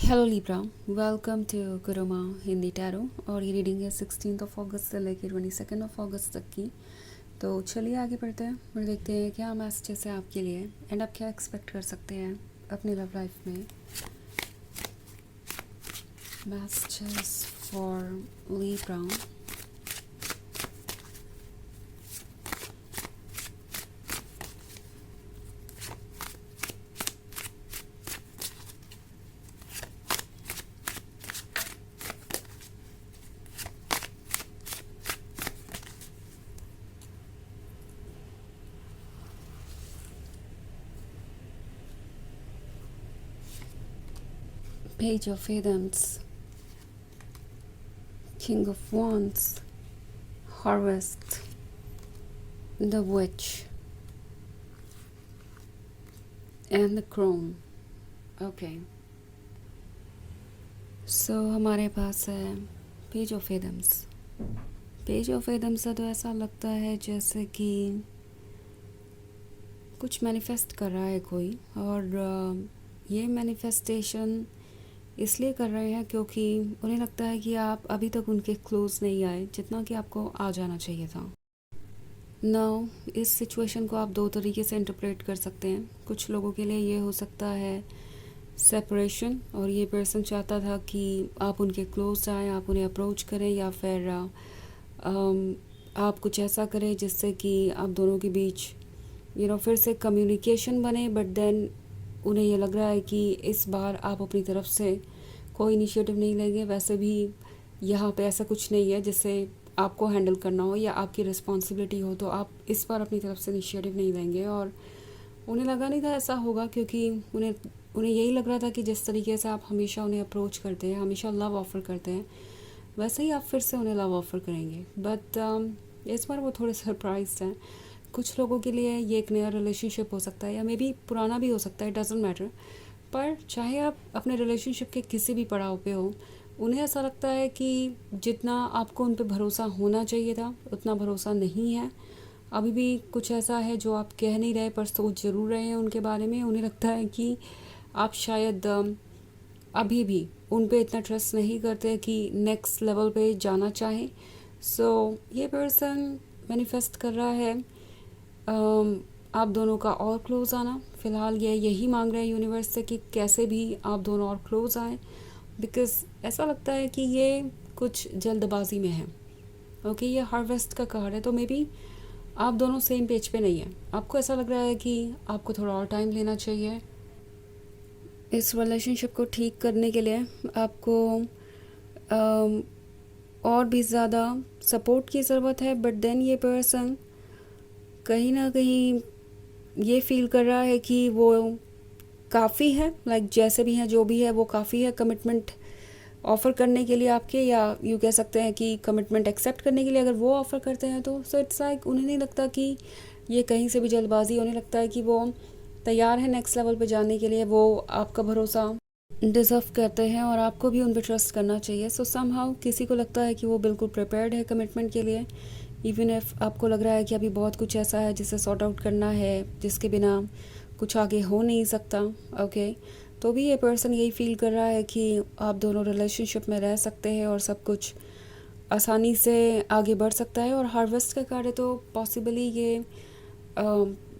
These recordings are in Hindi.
Hello Libra, welcome to Gurumaa Hindi tarot. और ये रीडिंग है 16 अगस्त से लेकर 22 अगस्त तक की। तो चलिए आगे बढ़ते हैं और देखते हैं क्या मैसेजेस है आपके लिए एंड आप क्या एक्सपेक्ट कर सकते हैं अपनी लव लाइफ में। Messages for Libra. Page of Wands, King of Wands, Harvest, the Witch and the Crone. Okay, so हमारे पास है पेज ऑफ एडम्स। पेज ऑफ एडम्स से तो ऐसा लगता है जैसे कि कुछ मैनिफेस्ट कर रहा है कोई, और ये मैनिफेस्टेशन इसलिए कर रहे हैं क्योंकि उन्हें लगता है कि आप अभी तक उनके क्लोज नहीं आए जितना कि आपको आ जाना चाहिए था। नाउ इस सिचुएशन को आप दो तरीके से इंटरप्रेट कर सकते हैं। कुछ लोगों के लिए ये हो सकता है सेपरेशन, और ये पर्सन चाहता था कि आप उनके क्लोज आए, आप उन्हें अप्रोच करें, या फिर आप कुछ ऐसा करें जिससे कि आप दोनों के बीच फिर से कम्युनिकेशन बने। बट देन उन्हें ये लग रहा है कि इस बार आप अपनी तरफ से कोई इनिशिएटिव नहीं लेंगे। वैसे भी यहाँ पे ऐसा कुछ नहीं है जिससे आपको हैंडल करना हो या आपकी रिस्पॉन्सिबिलिटी हो, तो आप इस बार अपनी तरफ से इनिशिएटिव नहीं लेंगे। और उन्हें लगा नहीं था ऐसा होगा, क्योंकि उन्हें यही लग रहा था कि जिस तरीके से आप हमेशा उन्हें अप्रोच करते हैं, हमेशा लव ऑफ़र करते हैं, वैसे ही आप फिर से उन्हें लव ऑफ़र करेंगे। बट इस बार वो थोड़े सरप्राइज्ड हैं। कुछ लोगों के लिए ये एक नया रिलेशनशिप हो सकता है, या मे बी पुराना भी हो सकता है, डजेंट मैटर। पर चाहे आप अपने रिलेशनशिप के किसी भी पड़ाव पे हो, उन्हें ऐसा लगता है कि जितना आपको उन पे भरोसा होना चाहिए था उतना भरोसा नहीं है। अभी भी कुछ ऐसा है जो आप कह नहीं रहे पर सोच ज़रूर रहे हैं उनके बारे में। उन्हें लगता है कि आप शायद अभी भी उन पे इतना ट्रस्ट नहीं करते कि नेक्स्ट लेवल पे जाना चाहें। सो ये पर्सन मैनिफेस्ट कर रहा है आप दोनों का और क्लोज आना। फ़िलहाल ये यही मांग रहे हैं यूनिवर्स से कि कैसे भी आप दोनों और क्लोज आएँ, बिकॉज़ ऐसा लगता है कि ये कुछ जल्दबाजी में है। ओके, ये हार्वेस्ट का कार्ड है, तो मे बी आप दोनों सेम पेज पे नहीं हैं। आपको ऐसा लग रहा है कि आपको थोड़ा और टाइम लेना चाहिए इस रिलेशनशिप को ठीक करने के लिए। आपको और भी ज़्यादा सपोर्ट की ज़रूरत है। बट देन ये पर्सन कहीं ना कहीं ये फील कर रहा है कि वो काफ़ी है, लाइक जैसे भी है, जो भी है, वो काफ़ी है कमिटमेंट ऑफ़र करने के लिए आपके, या यूँ कह सकते हैं कि कमिटमेंट एक्सेप्ट करने के लिए अगर वो ऑफ़र करते हैं तो। सो इट्स लाइक उन्हें नहीं लगता कि ये कहीं से भी जल्दबाजी। उन्हें लगता है कि वो तैयार है नेक्स्ट लेवल पे जाने के लिए। वो आपका भरोसा डिज़र्व करते हैं और आपको भी उन पर ट्रस्ट करना चाहिए। सो समहाउ किसी को लगता है कि वो बिल्कुल प्रिपेयर्ड है कमिटमेंट के लिए, इवन इफ़ आपको लग रहा है कि अभी बहुत कुछ ऐसा है जिसे सॉर्ट आउट करना है, जिसके बिना कुछ आगे हो नहीं सकता। ओके, तो भी ये पर्सन यही फील कर रहा है कि आप दोनों रिलेशनशिप में रह सकते हैं और सब कुछ आसानी से आगे बढ़ सकता है। और हार्वेस्ट का कार्ड है, तो पॉसिबली ये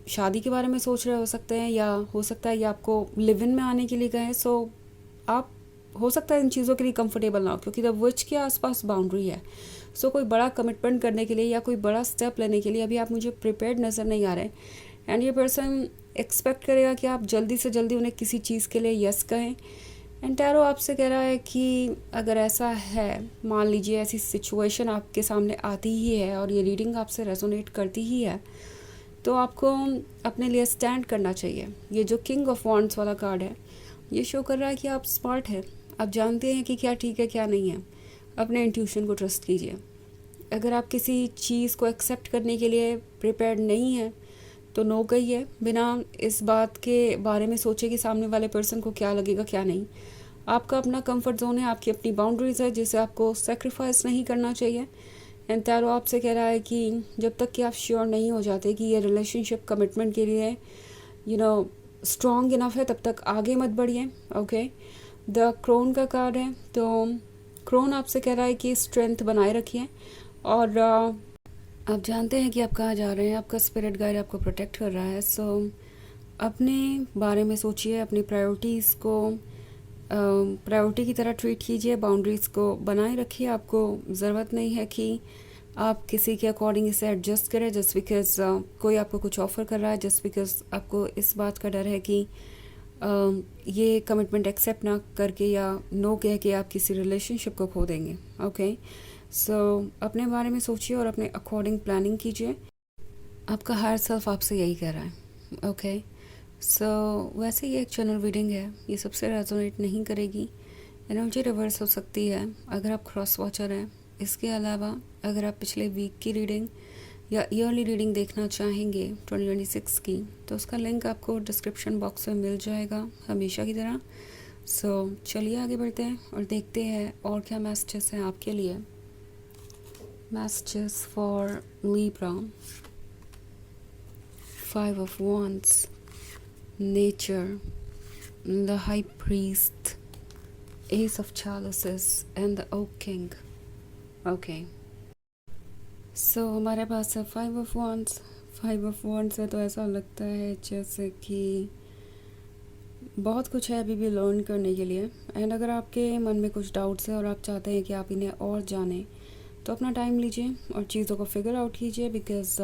शादी के बारे में सोच रहे हो सकते हैं, या हो सकता है ये आपको लिव इन में आने के लिए गए। सो आप हो सकता है इन चीज़ों के लिए कंफर्टेबल ना हो, क्योंकि द विच के आसपास बाउंड्री है। सो कोई बड़ा कमिटमेंट करने के लिए या कोई बड़ा स्टेप लेने के लिए अभी आप मुझे प्रिपेयर्ड नज़र नहीं आ रहे। एंड ये पर्सन एक्सपेक्ट करेगा कि आप जल्दी से जल्दी उन्हें किसी चीज़ के लिए यस कहें। एंड टैरो आपसे कह रहा है कि अगर ऐसा है, मान लीजिए ऐसी सिचुएशन आपके सामने आती ही है और ये रीडिंग आपसे रेजोनेट करती ही है, तो आपको अपने लिए स्टैंड करना चाहिए। ये जो किंग ऑफ वॉन्ड्स वाला कार्ड है, ये शो कर रहा है कि आप स्मार्ट हैं, आप जानते हैं कि क्या ठीक है क्या नहीं है। अपने इंट्यूशन को ट्रस्ट कीजिए। अगर आप किसी चीज़ को एक्सेप्ट करने के लिए प्रिपेयर्ड नहीं हैं तो नो कहिए, बिना इस बात के बारे में सोचे कि सामने वाले पर्सन को क्या लगेगा क्या नहीं। आपका अपना कंफर्ट जोन है, आपकी अपनी बाउंड्रीज है जिसे आपको सेक्रीफाइस नहीं करना चाहिए। एंड टैरो आपसे कह रहा है कि जब तक कि आप श्योर नहीं हो जाते कि ये रिलेशनशिप कमिटमेंट के लिए स्ट्रॉन्ग इनफ है, तब तक आगे मत बढ़िए। ओके, द क्रोन का कार्ड है, तो क्रोन आपसे कह रहा है कि स्ट्रेंथ बनाए रखिए और आप जानते हैं कि आप कहाँ जा रहे हैं, आपका स्पिरिट गाइड आपको प्रोटेक्ट कर रहा है। सो अपने बारे में सोचिए, अपनी प्रायोरिटीज़ को प्रायोरिटी की तरह ट्रीट कीजिए, बाउंड्रीज़ को बनाए रखिए। आपको ज़रूरत नहीं है कि आप किसी के अकॉर्डिंग इसे एडजस्ट करें जस्ट बिकॉज कोई आपको कुछ ऑफ़र कर रहा है, जस्ट बिकॉज आपको इस बात का डर है कि ये कमिटमेंट एक्सेप्ट ना करके या नो कह के आप किसी रिलेशनशिप को खो देंगे। ओके, सो अपने बारे में सोचिए और अपने अकॉर्डिंग प्लानिंग कीजिए। आपका हायर सेल्फ आपसे यही कह रहा है। ओके, सो वैसे ये एक जनरल रीडिंग है, ये सबसे रेजोनेट नहीं करेगी। एनर्जी रिवर्स हो सकती है अगर आप क्रॉस वॉचर हैं। इसके अलावा अगर आप पिछले वीक की रीडिंग या ईयरली रीडिंग देखना चाहेंगे 2026 की, तो उसका लिंक आपको डिस्क्रिप्शन बॉक्स में मिल जाएगा हमेशा की तरह। सो चलिए आगे बढ़ते हैं और देखते हैं और क्या मैसेजेस हैं आपके लिए। Messages for Libra, 5 of Wands, nature, the high priest, ace of chalices and the oak king. Okay, so हमारे पास है 5 of Wands। 5 of Wands है तो ऐसा लगता है जैसे कि बहुत कुछ है अभी भी लर्न करने के लिए। एंड अगर आपके मन में कुछ डाउट्स है और आप चाहते हैं कि आप इन्हें और जानें, तो अपना टाइम लीजिए और चीज़ों को फिगर आउट कीजिए। बिकॉज़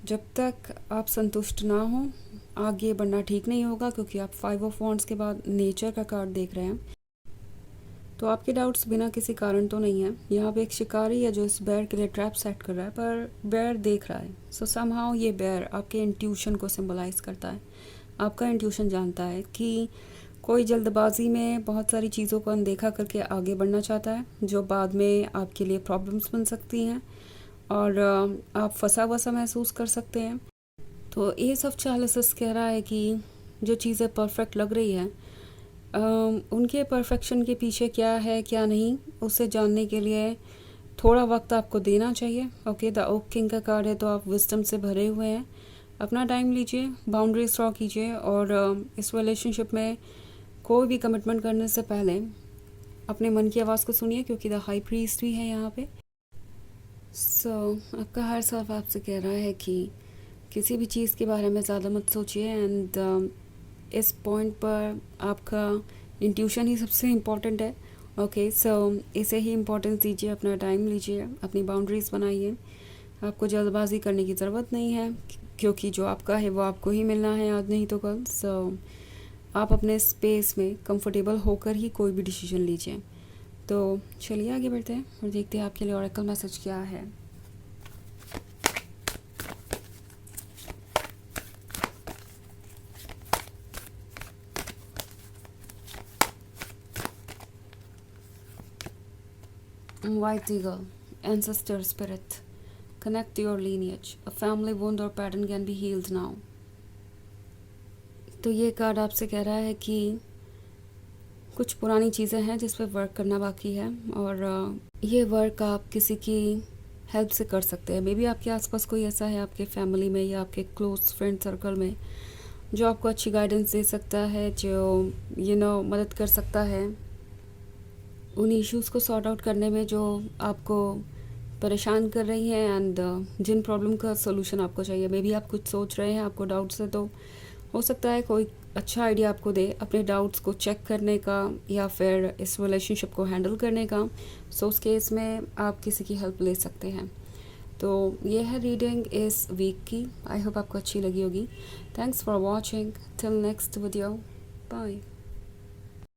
जब तक आप संतुष्ट ना हो आगे बढ़ना ठीक नहीं होगा, क्योंकि आप 5 of Wands के बाद नेचर का कार्ड देख रहे हैं। तो आपके डाउट्स बिना किसी कारण तो नहीं है। यहाँ पे एक शिकारी है जो इस बेयर के लिए ट्रैप सेट कर रहा है, पर बेयर देख रहा है। सो समहाउ ये बेयर आपके इंट्यूशन को सिंबलाइज करता है। आपका इंट्यूशन जानता है कि कोई जल्दबाजी में बहुत सारी चीज़ों को अनदेखा करके आगे बढ़ना चाहता है, जो बाद में आपके लिए प्रॉब्लम्स बन सकती हैं और आप फंसा वसा महसूस कर सकते हैं। तो एस ऑफ चैलिसेस कह रहा है कि जो चीज़ें परफेक्ट लग रही है, उनके परफेक्शन के पीछे क्या है क्या नहीं, उसे जानने के लिए थोड़ा वक्त आपको देना चाहिए। ओके, द ओक किंग का कार्ड है तो आप विजडम से भरे हुए हैं। अपना टाइम लीजिए, बाउंड्रीज ड्रॉ कीजिए और इस रिलेशनशिप में कोई भी कमिटमेंट करने से पहले अपने मन की आवाज़ को सुनिए, क्योंकि द हाई प्रीस्ट भी है यहाँ पे। सो आपका हर सेल्फ आपसे कह रहा है कि किसी भी चीज़ के बारे में ज़्यादा मत सोचिए। एंड इस पॉइंट पर आपका इंट्यूशन ही सबसे इम्पॉर्टेंट है। ओके, सो इसे ही इम्पोर्टेंस दीजिए, अपना टाइम लीजिए, अपनी बाउंड्रीज़ बनाइए। आपको जल्दबाजी करने की ज़रूरत नहीं है, क्योंकि जो आपका है वो आपको ही मिलना है, आज नहीं तो कल। सो आप अपने स्पेस में कंफर्टेबल होकर ही कोई भी डिसीजन लीजिए। तो चलिए आगे बढ़ते हैं और देखते हैं आपके लिए ऑरेकल मैसेज क्या है। White Eagle, Ancestor Spirit, connect your lineage. A family wound or pattern can be healed now. तो ये कार्ड आपसे कह रहा है कि कुछ पुरानी चीज़ें हैं जिस पर वर्क करना बाकी है और ये वर्क आप किसी की हेल्प से कर सकते हैं। मे बी आपके आसपास कोई ऐसा है आपके फैमिली में या आपके क्लोज फ्रेंड सर्कल में जो आपको अच्छी गाइडेंस दे सकता है, जो मदद कर सकता है उन इश्यूज़ को सॉर्ट आउट करने में जो आपको परेशान कर रही हैं एंड जिन प्रॉब्लम का सोल्यूशन आपको चाहिए। मे बी आप कुछ सोच रहे हैं, आपको डाउट्स है, तो हो सकता है कोई अच्छा आइडिया आपको दे अपने डाउट्स को चेक करने का या फिर इस रिलेशनशिप को हैंडल करने का। सो उस केस में आप किसी की हेल्प ले सकते हैं। तो ये है रीडिंग इस वीक की। आई होप आपको अच्छी लगी होगी। Thanks for watching. Till next video, bye.